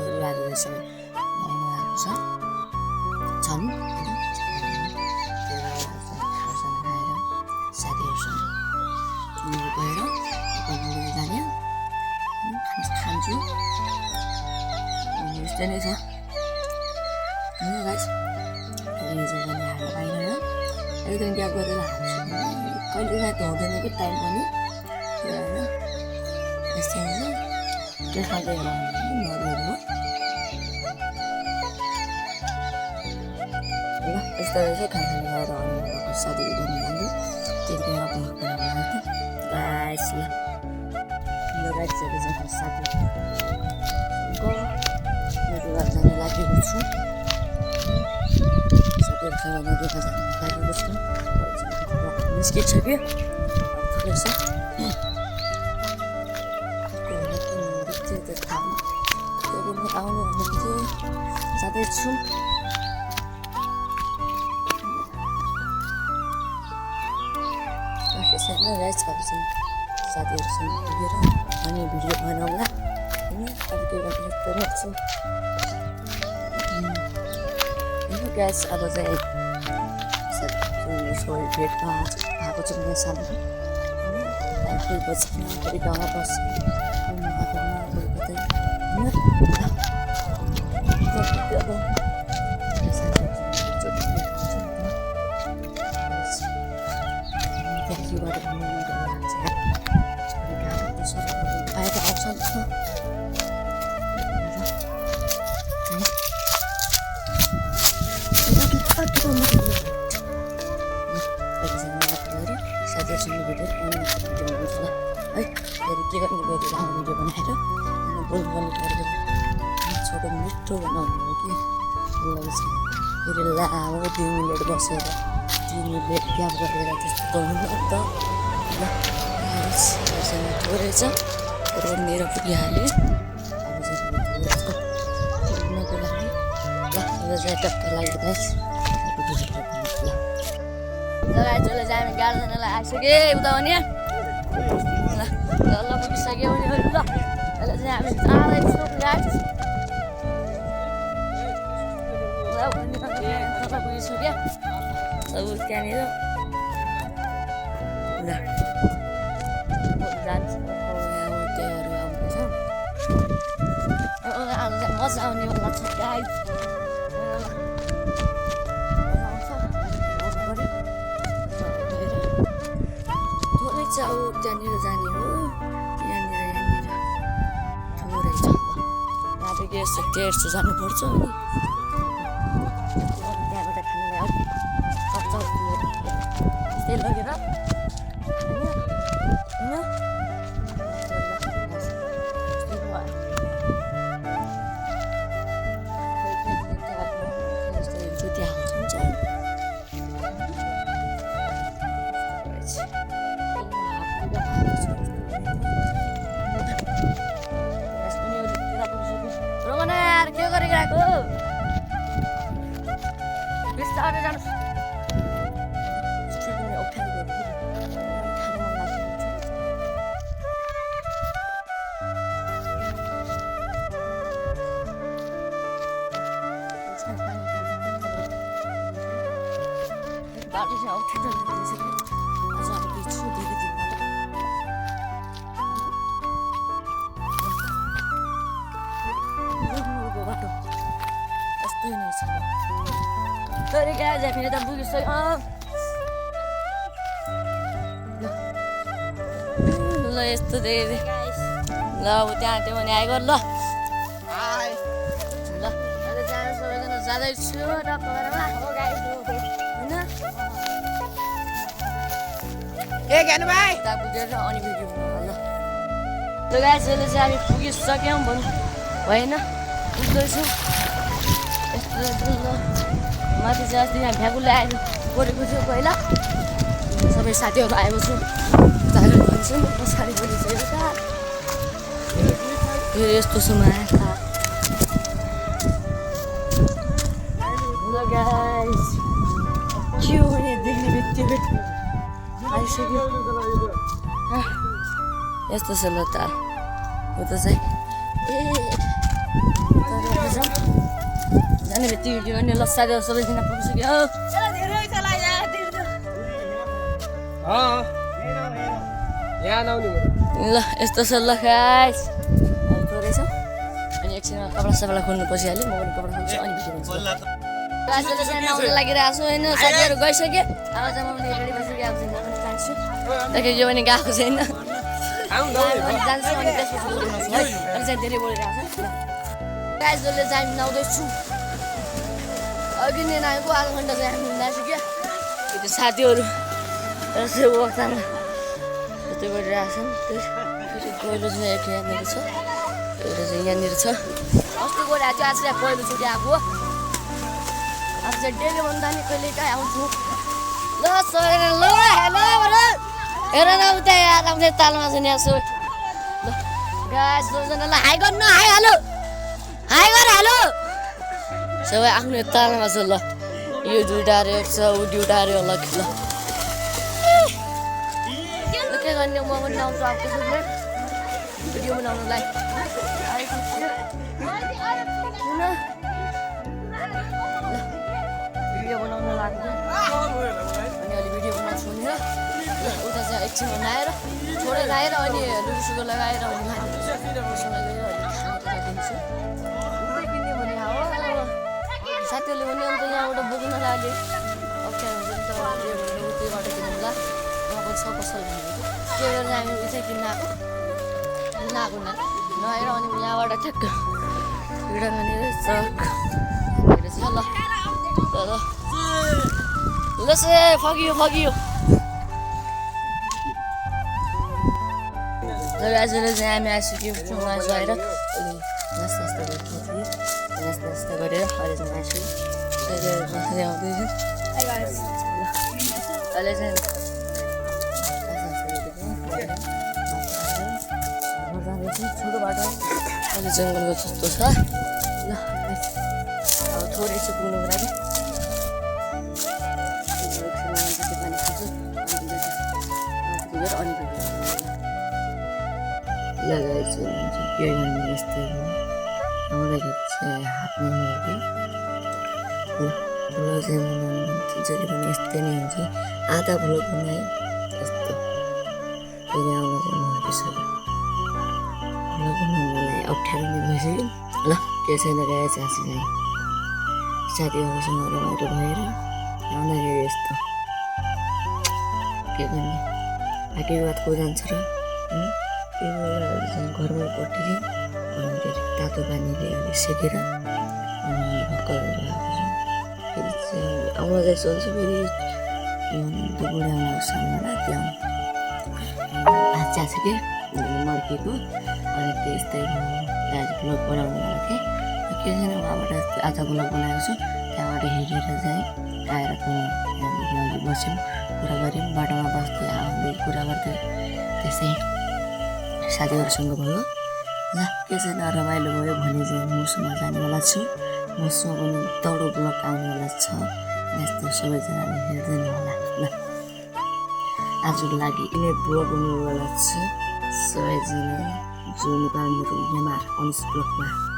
साथीहरू आज यसरी आएको छ छन् होइन खानासाना खाएर साथीहरूसँग गएर घुम्नु जाने खान्छु यस्तै नै छ होइन गाइस हिजो पनि हाल्न पाइँदैन एकदम ग्याप गरेर हाल्छु कहिले काहीँ त हुँदैन कि टाइम पनि होइन यस्तै हुन्छ त्यो खाँदै होला नदीहरू ल यस्तो रहेछ खाना खाएर अनि साथीहरू पनि जान्छु त्यतिखेर भएको गाइस ल यो गाइसहरू चाहिँ साथीहरूको नदीमा जान लागेको छु साथीहरूसँग नदीमा जान लागेको छु निस्किसक्यो थुप्रै छ आउनु भनेको थियो जाँदैछु त्यसरी नै रहेछ अब चाहिँ साथीहरूसँग पुगेर अनि भिडियो बनाउँला होइन अब के गरिरहेको छु ग्यास अब चाहिँ छोरी भेट भएको छु मेरो सानो कोही पछि कोही गाउँमा बस्छ कोही कतै साथीहरूसँग भिडियो बनाउँछ ल है फेरि के गर्ने गरी लामो भिडियो बनाएर बोल्नु पनि पर्दैन छोटो मिठो बनाउनु हो कि फेरि लामो 2 मिनट बसेर 3 मिनट ग्याप गरेर त्यस्तो त हुनु त ल मिठो रहेछ रोड्नेर पुगिहाल्यो अब चाहिँ पुग्नको लागि ल अब चाहिँ टक्क लाग्यो गाइस चलो चाहिँ हामी गाडी जानलाई आइसक्यो उता भने ल पुगिसक्यो भने ल अहिले चाहिँ हामी जाँदैछौँ गाडी पुगिसक्यो सब त्यहाँनिर ल जान्छ त्योहरू आउँदैछ मजा आउने लाग्छ गाडी त्यहाँनिर जाने हो यहाँनिर ठुलो रहेछ यहाँदेखि यस्तो टेर्सो जानुपर्छ अनि त्यहाँबाट खानालाई अलिक खर्च त्यस्तै लगेर त्यहाँ हुन्छ के गरिरहेको बिस्तारै जानुहोस् बाटो चाहिँ अप्ठ्यारो आज अब छु धेरै दिनमा बाटो यस्तै नै छ तर गाडी हामी त पुगिसक्यो ल यस्तो धेरै ल अब त्यहाँ त्यो भने आइगयो ल ल अहिले जानु सबैजना जाँदैछु टक्क होइन ज्ञानु भाइ त्यहाँ पुगेर अनि भिडियो बनाउनु ल गाइस अहिले चाहिँ हामी पुगिसक्यौँ भन्नु भएन पुग्दैछु यस्तो माथि चाहिँ अस्ति यहाँ भ्याकुले आएर गरेको थियो पहिला सबै साथीहरू आएको छु उताहरू भन्छौँ पछाडि बनिसकेको फेरि यस्तो समय गाइस के हो भने देख्ने बित्तिकै आइसक्यो यस्तो छ ल त उता चाहिँ गर्ने बित्तिकै के गर्ने ल साथीहरू सबैजना पुगिसक्यो ल यस्तो छ ल गाइस थोरै छ अनि एकछिनमा कपडा सपडा खोल्नु पसिहाल्यो म पनि कपडा खोल्छु अनि भिडियो बनाउँछु गाइसले चाहिँ आउन लागिरहेको छु होइन साथीहरू गइसक्यो अब चाहिँ म पनि रेडी भइसक्यो अब चाहिँ म पनि जान्छु देखि यो पनि गएको छैन जान्छु अनि त्यसपछि बोल्नुहोस् है अनि चाहिँ धेरै बोलिरहेको छ गाइसले चाहिँ हामी आउँदैछु अघि नै आएको आधा घन्टा चाहिँ हामी नासिक्यो त्यो साथीहरू यसो अवस्थामा यस्तो गरिरहेको छन् पहिलो चाहिँ एक यहाँनिर छ एउटा चाहिँ यहाँनिर छ अस्ति गइरहेको थियो आज चाहिँ पहिलोचोटि आएको हो अब चाहिँ डेली भन्दा नि कहिले काहीँ आउँछु ल सर ल हेलो हेर न उता यार आउने तालमा छ नि यहाँ सबै ल गाइस सबैजनालाई हाई गर्नु हाई हालो हाई गर हालो सबै आफ्नो तालमा छ ल यो दुइटा रेट छ ऊ दुइटा रे अलग ल के गर्ने म पनि आउँछु अब त्यसो भिडियो बनाउनुलाई भिडियो बनाउन लाग्छ अनि अलि भिडियो बनाउँछु नि उता चाहिँ एकछिन बनाएर छोडेर आएर अनि लुगुसुगु लगाएर अनि दिन्छु किन्ने भने हो साथीहरूले भने अन्त यहाँबाट बोक्न लाग्यो अप्ठ्यारो हुन्छ नि त त्योबाट किन्नुला उहाँको छ पसल भनेको त्यो गरेर हामी उतै किन्न आएको नआएर अनि यहाँबाट ठ्याक्क भिडियो भनेर चक छ ल से फगियो गाइसले चाहिँ हामी आइसक्यौँ आज आएर नास्ता गरेर अहिले चाहिँ आइसक्यो आउँदैछु अहिले चाहिँ छोटो बाटो अहिले जङ्गलको जस्तो छ ल अब थोरै छ पुग्नुको लागि पानी खान्छु अनि ल गाइस के भन्नु यस्तो आउँदाखेरि चाहिँ हातमा हेर्दै भ्लग चाहिँ जहिले पनि यस्तै नै हुन्छ आधा भ्लग बनाएँ यस्तो फेरि आउन चाहिँ भइसक्यो भ्लग बनाउनुलाई अप्ठ्यारो नै भइसक्यो ल त्यो छैन गाइस आज चाहिँ साथीहरूसँग रमाइलो भएर आउँदाखेरि यस्तो के गर्ने आके बात को जान्छ र त्यो चाहिँ घरमै पट्टिदियो अनि तातो पानीले अलिक सेकेर अनि भर्खर आएको छु फेरि चाहिँ आउन चाहिँ चल्छु फेरि त्यो बुढी आउनु सामना राति भात चिया छ कि मर्केको अनि त्यस्तै आज भ्लग बनाउनुको थिएँ के छैन उहाँबाट आज भ्लग बनाएको छु त्यहाँबाट हेरेर चाहिँ आएर पनि त्यहाँदेखि अलिक बस्यौँ कुरा गऱ्यौँ बाटोमा बस्दै आउँदै कुरा गर्दै त्यसै साथीहरूसँग भयो ल के छैन रमाइलो भयो भने चाहिँ मसँग जानेवाला छु मसँग पनि दौडो ब्लग आउनेवाला छ यस्तो सबैजनाले हेर्दैन होला ल आजको लागि यिनै ब्लग हुनेवाला छ सबैजना जो नेपाल मेरो यहाँ 19 ब्लगमा